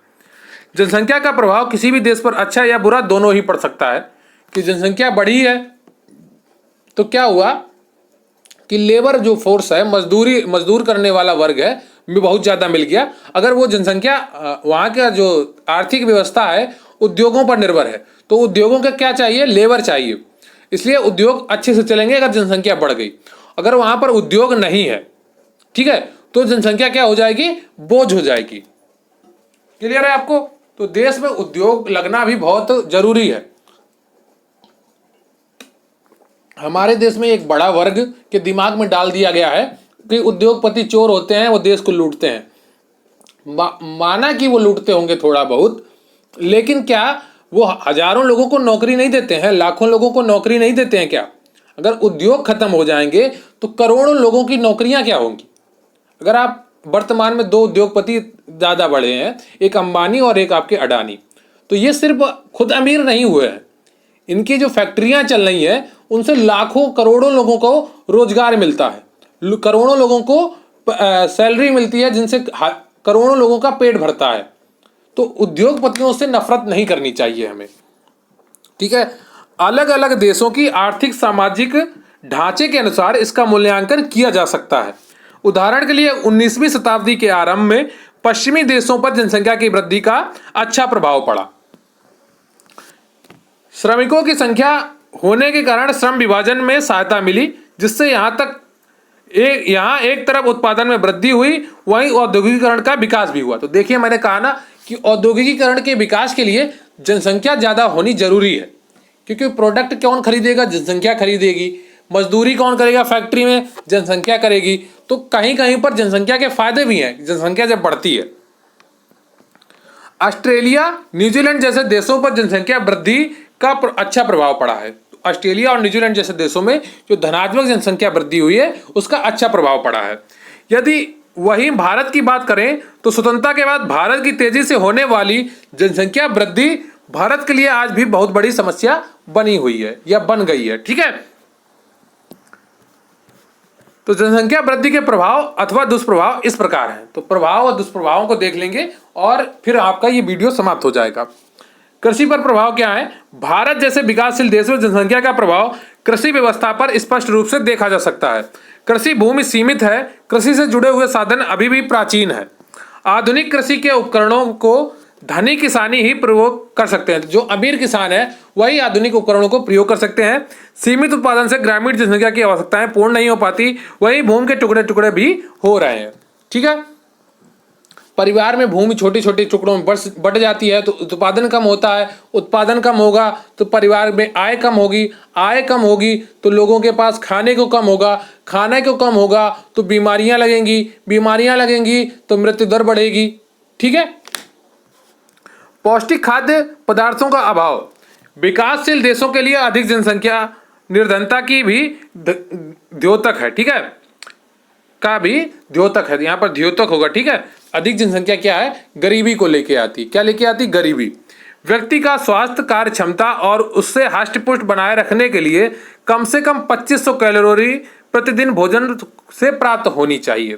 जनसंख्या का प्रभाव किसी भी देश पर अच्छा या बुरा दोनों ही पड़ सकता है। कि जनसंख्या बढ़ी है तो क्या हुआ कि लेबर जो फोर्स है, मजदूर करने वाला वर्ग है, में बहुत ज़्यादा मिल गया। अगर वो जनसंख्या, वहाँ का जो आर्थिक व्यवस्था है उद्योगों पर निर्भर है, तो उद्योगों का क्या चाहिए, लेबर चाहिए। इसलिए उद्योग अच्छे से चलेंगे अगर जनसंख्या बढ़ गई। अगर वहाँ पर उद्योग नहीं है, ठीक है, तो जनसंख्या क्या हो जाएगी, बोझ हो जाएगी। क्लियर है आपको। तो देश में उद्योग लगना भी बहुत जरूरी है। हमारे देश में एक बड़ा वर्ग के दिमाग में डाल दिया गया है कि उद्योगपति चोर होते हैं, वो देश को लूटते हैं। माना कि वो लूटते होंगे थोड़ा बहुत, लेकिन क्या वो हजारों लोगों को नौकरी नहीं देते हैं, लाखों लोगों को नौकरी नहीं देते हैं क्या? अगर उद्योग खत्म हो जाएंगे तो करोड़ों लोगों की नौकरियां क्या होंगी? अगर आप वर्तमान में दो उद्योगपति ज़्यादा बड़े हैं, एक अंबानी और एक आपके अडानी, तो ये सिर्फ खुद अमीर नहीं हुए हैं, इनकी जो फैक्ट्रियां चल रही हैं उनसे लाखों करोड़ों लोगों को रोजगार मिलता है, करोड़ों लोगों को सैलरी मिलती है, जिनसे करोड़ों लोगों का पेट भरता है। तो उद्योगपतियों से नफरत नहीं करनी चाहिए हमें। ठीक है। अलग अलग देशों की आर्थिक, सामाजिक ढांचे के अनुसार इसका मूल्यांकन किया जा सकता है। उदाहरण के लिए 19वीं शताब्दी के आरंभ में पश्चिमी देशों पर जनसंख्या की वृद्धि का अच्छा प्रभाव पड़ा। श्रमिकों की संख्या होने के कारण श्रम विभाजन में सहायता मिली, जिससे यहाँ एक तरफ उत्पादन में वृद्धि हुई, वहीं औद्योगिकीकरण का विकास भी हुआ। तो देखिए, मैंने कहा ना कि औद्योगिकीकरण के विकास के लिए जनसंख्या ज़्यादा होनी जरूरी है, क्योंकि प्रोडक्ट कौन खरीदेगा, जनसंख्या खरीदेगी। मजदूरी कौन करेगा फैक्ट्री में, जनसंख्या करेगी। तो कहीं कहीं पर जनसंख्या के फायदे भी हैं जनसंख्या जब बढ़ती है। ऑस्ट्रेलिया, न्यूजीलैंड जैसे देशों पर जनसंख्या वृद्धि का अच्छा प्रभाव पड़ा है। ऑस्ट्रेलिया और न्यूजीलैंड जैसे देशों में जो धनात्मक जनसंख्या वृद्धि हुई है उसका अच्छा प्रभाव पड़ा है। यदि वहीं भारत की बात करें तो स्वतंत्रता के बाद भारत की तेजी से होने वाली जनसंख्या वृद्धि भारत के लिए आज भी बहुत बड़ी समस्या बनी हुई है या बन गई है। ठीक है। तो जनसंख्या वृद्धि के प्रभाव अथवा दुष्प्रभाव इस प्रकार हैं। तो प्रभाव और दुष्प्रभावों को देख लेंगे और फिर आपका ये वीडियो समाप्त हो जाएगा। कृषि पर प्रभाव क्या है? भारत जैसे विकासशील देश में जनसंख्या का प्रभाव कृषि व्यवस्था पर स्पष्ट रूप से देखा जा सकता है। कृषि भूमि सीमित है, कृषि से जुड़े हुए साधन अभी भी प्राचीन है। आधुनिक कृषि के उपकरणों को धनी किसानी ही प्रयोग कर सकते हैं। जो अमीर किसान है वही आधुनिक उपकरणों को प्रयोग कर सकते हैं। सीमित उत्पादन से ग्रामीण जनसंख्या की आवश्यकताएं पूर्ण नहीं हो पाती, वही भूमि के टुकड़े टुकड़े भी हो रहे हैं। ठीक है। परिवार में भूमि छोटे छोटे टुकड़ों में बट जाती है तो उत्पादन कम होता है, उत्पादन कम होगा तो परिवार में आय कम होगी, आय कम होगी तो लोगों के पास खाने को कम होगा, खाने को कम होगा तो बीमारियां लगेंगी, बीमारियां लगेंगी तो मृत्यु दर बढ़ेगी। ठीक है। पौष्टिक खाद्य पदार्थों का अभाव विकासशील देशों के लिए अधिक जनसंख्या निर्धनता की भी द्योतक है, ठीक है, का भी द्योतक है, यहां पर द्योतक होगा, ठीक है। अधिक जनसंख्या क्या है, गरीबी को लेके आती, क्या लेके आती, गरीबी। व्यक्ति का स्वास्थ्य कार्य क्षमता और उससे हष्टपुष्ट बनाए रखने के लिए कम से कम 2500 कैलोरी प्रतिदिन भोजन से प्राप्त होनी चाहिए,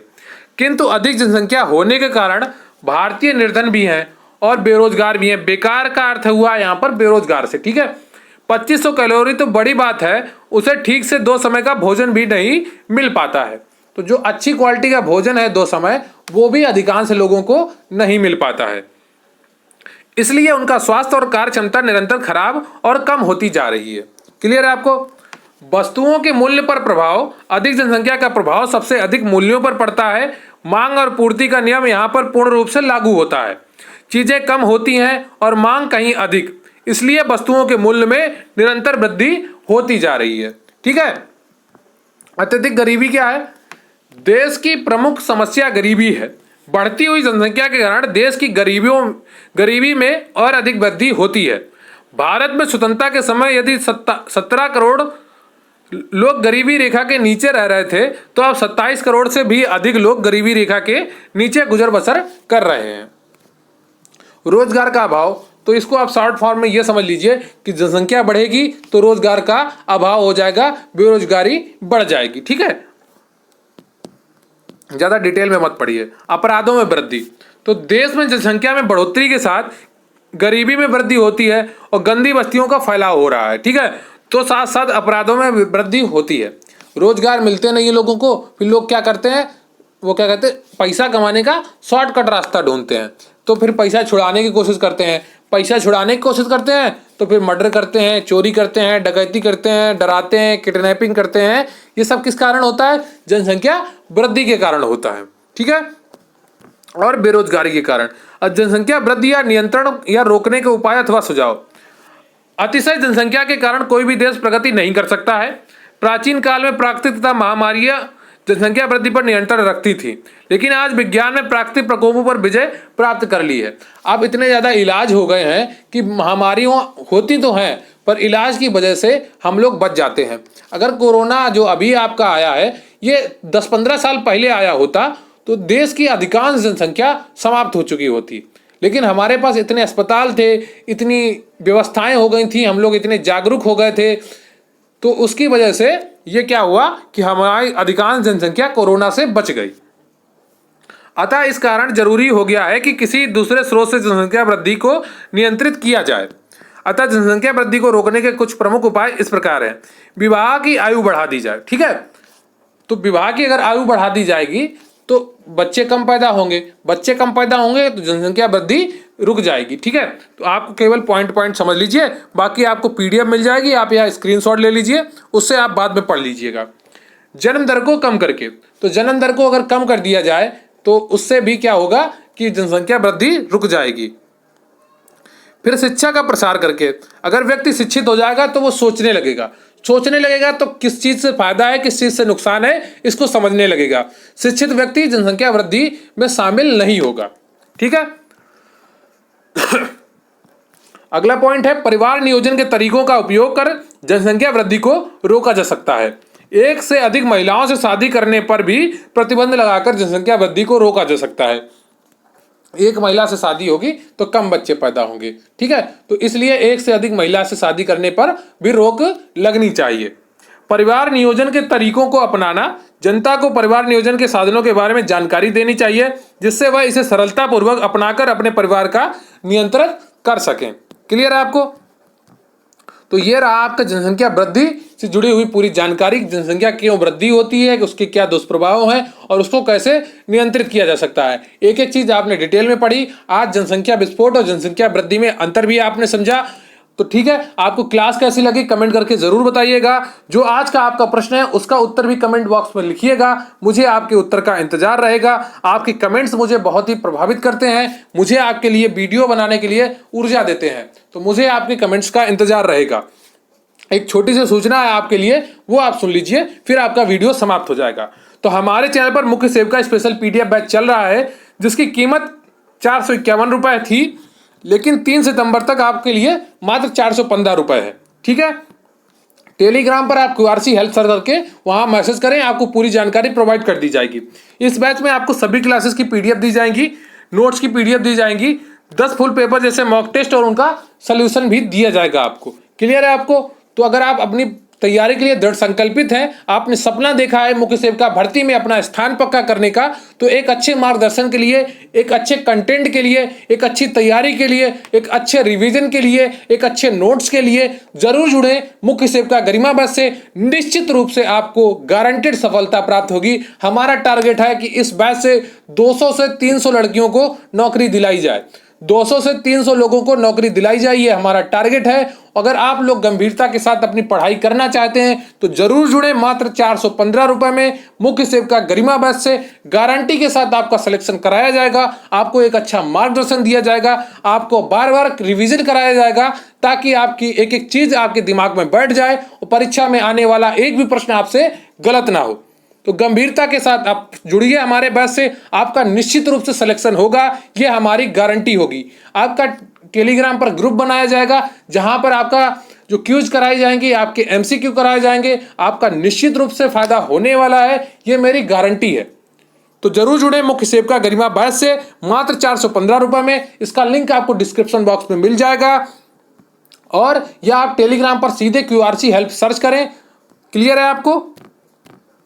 किंतु अधिक जनसंख्या होने के कारण भारतीय निर्धन भी हैं और बेरोजगार भी हैं। बेकार का अर्थ हुआ यहाँ पर बेरोजगार से, ठीक है। 2500 कैलोरी तो बड़ी बात है, उसे ठीक से 2 समय का भोजन भी नहीं मिल पाता है। तो जो अच्छी क्वालिटी का भोजन है 2 समय, वो भी अधिकांश लोगों को नहीं मिल पाता है, इसलिए उनका स्वास्थ्य और कार्य क्षमता निरंतर खराब और कम होती जा रही है। क्लियर है आपको। वस्तुओं के मूल्य पर प्रभाव, अधिक जनसंख्या का प्रभाव सबसे अधिक मूल्यों पर पड़ता है। मांग और पूर्ति का नियम यहाँ पर पूर्ण रूप से लागू होता है। चीजें कम होती हैं और मांग कहीं अधिक, इसलिए वस्तुओं के मूल्य में निरंतर वृद्धि होती जा रही है, ठीक है। अत्यधिक गरीबी क्या है, देश की प्रमुख समस्या गरीबी है। बढ़ती हुई जनसंख्या के कारण देश की गरीबी में और अधिक वृद्धि होती है। भारत में स्वतंत्रता के समय यदि 17 करोड़ लोग गरीबी रेखा के नीचे रह रहे थे, तो अब 27 करोड़ से भी अधिक लोग गरीबी रेखा के नीचे गुजर बसर कर रहे हैं। रोजगार का अभाव, तो इसको आप शॉर्ट फॉर्म में यह समझ लीजिए कि जनसंख्या बढ़ेगी तो रोजगार का अभाव हो जाएगा, बेरोजगारी बढ़ जाएगी, ठीक है। ज्यादा डिटेल में मत पढ़िए। अपराधों में वृद्धि, तो देश में जनसंख्या में बढ़ोतरी के साथ गरीबी में वृद्धि होती है और गंदी बस्तियों का फैलाव हो रहा है, ठीक है। तो साथ साथ अपराधों में वृद्धि होती है। रोजगार मिलते नहीं है लोगों को, फिर लोग क्या करते हैं, वो क्या कहते हैं, पैसा कमाने का शॉर्टकट रास्ता ढूंढते हैं। तो फिर पैसा छुड़ाने की कोशिश करते हैं, पैसा छुड़ाने की कोशिश करते हैं तो फिर मर्डर करते हैं, चोरी करते हैं, डकैती करते हैं, डराते हैं, किडनैपिंग करते हैं। ये सब किस कारण होता है, जनसंख्या वृद्धि के कारण होता है, ठीक है, और बेरोजगारी के कारण। जनसंख्या वृद्धि या नियंत्रण या रोकने के उपाय अथवा सुझाव। अतिशय जनसंख्या के कारण कोई भी देश प्रगति नहीं कर सकता है। प्राचीन काल में प्राकृतिक तथा महामारियां जनसंख्या वृद्धि पर नियंत्रण रखती थी, लेकिन आज विज्ञान ने प्राकृतिक प्रकोपों पर विजय प्राप्त कर ली है। अब इतने ज्यादा इलाज हो गए हैं कि महामारियां होती तो हैं, पर इलाज की वजह से हम लोग बच जाते हैं। अगर कोरोना जो अभी आपका आया है, ये 10-15 साल पहले आया होता तो देश की अधिकांश जनसंख्या समाप्त हो चुकी होती, लेकिन हमारे पास इतने अस्पताल थे, इतनी व्यवस्थाएं हो गई थी, हम लोग इतने जागरूक हो गए थे, तो उसकी वजह से ये क्या हुआ कि हमारी अधिकांश जनसंख्या कोरोना से बच गई। अतः इस कारण जरूरी हो गया है कि किसी दूसरे स्रोत से जनसंख्या वृद्धि को नियंत्रित किया जाए। अतः जनसंख्या वृद्धि को रोकने के कुछ प्रमुख उपाय इस प्रकार हैं। विवाह की आयु बढ़ा दी जाए, ठीक है। तो विवाह की अगर आयु बढ़ा दी जाएगी तो बच्चे कम पैदा होंगे, बच्चे कम पैदा होंगे तो जनसंख्या वृद्धि रुक जाएगी, ठीक है। तो आपको केवल पॉइंट समझ लीजिए, बाकी आपको पीडीएफ मिल जाएगी, आप यहाँ स्क्रीनशॉट ले लीजिए, उससे आप बाद में पढ़ लीजिएगा। जन्म दर को कम करके, तो जन्म दर को अगर कम कर दिया जाए तो उससे भी क्या होगा कि जनसंख्या वृद्धि रुक जाएगी। फिर शिक्षा का प्रसार करके, अगर व्यक्ति शिक्षित हो जाएगा तो वो सोचने लगेगा तो किस चीज से फायदा है, किस चीज से नुकसान है, इसको समझने लगेगा। शिक्षित व्यक्ति जनसंख्या वृद्धि में शामिल नहीं होगा, ठीक है। अगला पॉइंट है परिवार नियोजन के तरीकों का उपयोग कर जनसंख्या वृद्धि को रोका जा सकता है। एक से अधिक महिलाओं से शादी करने पर भी प्रतिबंध लगाकर जनसंख्या वृद्धि को रोका जा सकता है। एक महिला से शादी होगी तो कम बच्चे पैदा होंगे, ठीक है। तो इसलिए एक से अधिक महिला से शादी करने पर भी रोक लगनी चाहिए। परिवार नियोजन के तरीकों को अपनाना, जनता को परिवार नियोजन के साधनों के बारे में जानकारी देनी चाहिए, जिससे वह इसे सरलतापूर्वक अपनाकर अपने परिवार का नियंत्रण कर सकें। क्लियर है आपको। तो ये रहा आपका जनसंख्या वृद्धि से जुड़ी हुई पूरी जानकारी। जनसंख्या क्यों वृद्धि होती है, उसके क्या दुष्प्रभाव हैं और उसको कैसे नियंत्रित किया जा सकता है। एक एक चीज आपने डिटेल में पढ़ी। आज जनसंख्या विस्फोट और जनसंख्या वृद्धि में अंतर भी आपने समझा। तो ठीक है, आपको क्लास कैसी लगी कमेंट करके जरूर बताइएगा। जो आज का आपका प्रश्न है उसका उत्तर भी कमेंट बॉक्स में लिखिएगा, मुझे आपके उत्तर का इंतजार रहेगा। आपके कमेंट्स मुझे बहुत ही प्रभावित करते हैं, मुझे आपके लिए वीडियो बनाने के लिए ऊर्जा देते हैं। तो मुझे आपके कमेंट्स का इंतजार रहेगा। एक छोटी सी सूचना है आपके लिए, वो आप सुन लीजिए, फिर आपका वीडियो समाप्त हो जाएगा। तो हमारे चैनल पर मुख्य सेविका स्पेशल पीडीएफ बैच चल रहा है, जिसकी कीमत 451 रुपए थी, लेकिन 3 सितंबर तक आपके लिए मात्र 415 रुपए है, ठीक है। टेलीग्राम पर आप QRC हेल्प सर्च करके वहां मैसेज करें, आपको पूरी जानकारी प्रोवाइड कर दी जाएगी। इस बैच में आपको सभी क्लासेस की PDF दी जाएंगी, नोट्स की PDF दी जाएंगी, 10 फुल पेपर जैसे मॉक टेस्ट और उनका सोल्यूशन भी दिया जाएगा आपको। क्लियर है आपको? तो अगर आप अपनी तैयारी के लिए दृढ़ संकल्पित हैं, आपने सपना देखा है मुख्य सेविका भर्ती में अपना स्थान पक्का करने का, तो एक अच्छे मार्गदर्शन के लिए, एक अच्छे कंटेंट के लिए, एक अच्छी तैयारी के लिए, एक अच्छे रिवीजन के लिए, एक अच्छे नोट्स के लिए जरूर जुड़े मुख्य सेविका गरिमा बैच से। निश्चित रूप से आपको गारंटेड सफलता प्राप्त होगी। हमारा टारगेट है कि इस बैच से 200 से 300 लड़कियों को नौकरी दिलाई जाए, 200 से 300 लोगों को नौकरी दिलाई जाए, ये हमारा टारगेट है। अगर आप लोग गंभीरता के साथ अपनी पढ़ाई करना चाहते हैं तो जरूर जुड़े। मात्र 415 रुपए में मुख्य सेविका गरिमा बैच से गारंटी के साथ आपका सिलेक्शन कराया जाएगा, आपको एक अच्छा मार्गदर्शन दिया जाएगा, आपको बार बार रिवीजन कराया जाएगा ताकि आपकी एक एक चीज आपके दिमाग में बैठ जाए और परीक्षा में आने वाला एक भी प्रश्न आपसे गलत ना हो। तो गंभीरता के साथ आप जुड़िए हमारे बैच से, आपका निश्चित रूप से सिलेक्शन होगा, ये हमारी गारंटी होगी। आपका टेलीग्राम पर ग्रुप बनाया जाएगा जहां पर आपका जो क्यूज कराए जाएंगे, आपके MCQ कराए जाएंगे, आपका निश्चित रूप से फायदा होने वाला है, ये मेरी गारंटी है। तो जरूर जुड़े मुख्य सेविका गरिमा बैच से मात्र 415 रुपए में। इसका लिंक आपको डिस्क्रिप्शन बॉक्स में मिल जाएगा और या आप टेलीग्राम पर सीधे QRC हेल्प सर्च करें। क्लियर है आपको?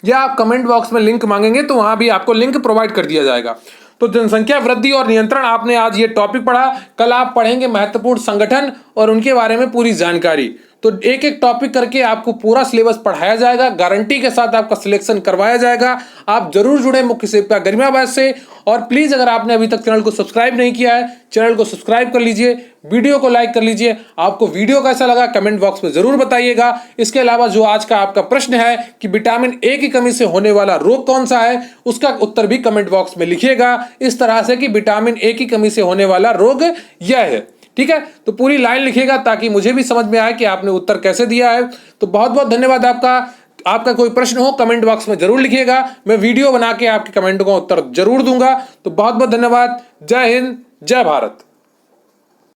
या आप कमेंट बॉक्स में लिंक मांगेंगे तो वहां भी आपको लिंक प्रोवाइड कर दिया जाएगा। तो जनसंख्या वृद्धि और नियंत्रण, आपने आज ये टॉपिक पढ़ा, कल आप पढ़ेंगे महत्वपूर्ण संगठन और उनके बारे में पूरी जानकारी। तो एक एक टॉपिक करके आपको पूरा सिलेबस पढ़ाया जाएगा, गारंटी के साथ आपका सिलेक्शन करवाया जाएगा। आप जरूर जुड़े मुख्य सेविका गरिमा बैच से। और प्लीज अगर आपने अभी तक चैनल को सब्सक्राइब नहीं किया है, चैनल को सब्सक्राइब कर लीजिए, वीडियो को लाइक कर लीजिए। आपको वीडियो कैसा लगा कमेंट बॉक्स में जरूर बताइएगा। इसके अलावा जो आज का आपका प्रश्न है कि विटामिन A की कमी से होने वाला रोग कौन सा है, उसका उत्तर भी कमेंट बॉक्स में लिखिएगा इस तरह से कि विटामिन A की कमी से होने वाला रोग यह है। ठीक है, तो पूरी लाइन लिखिएगा ताकि मुझे भी समझ में आए कि आपने उत्तर कैसे दिया है। तो बहुत बहुत धन्यवाद आपका। आपका कोई प्रश्न हो कमेंट बॉक्स में जरूर लिखिएगा, मैं वीडियो बना के आपके कमेंट का उत्तर जरूर दूंगा। तो बहुत बहुत धन्यवाद। जय हिंद, जय भारत।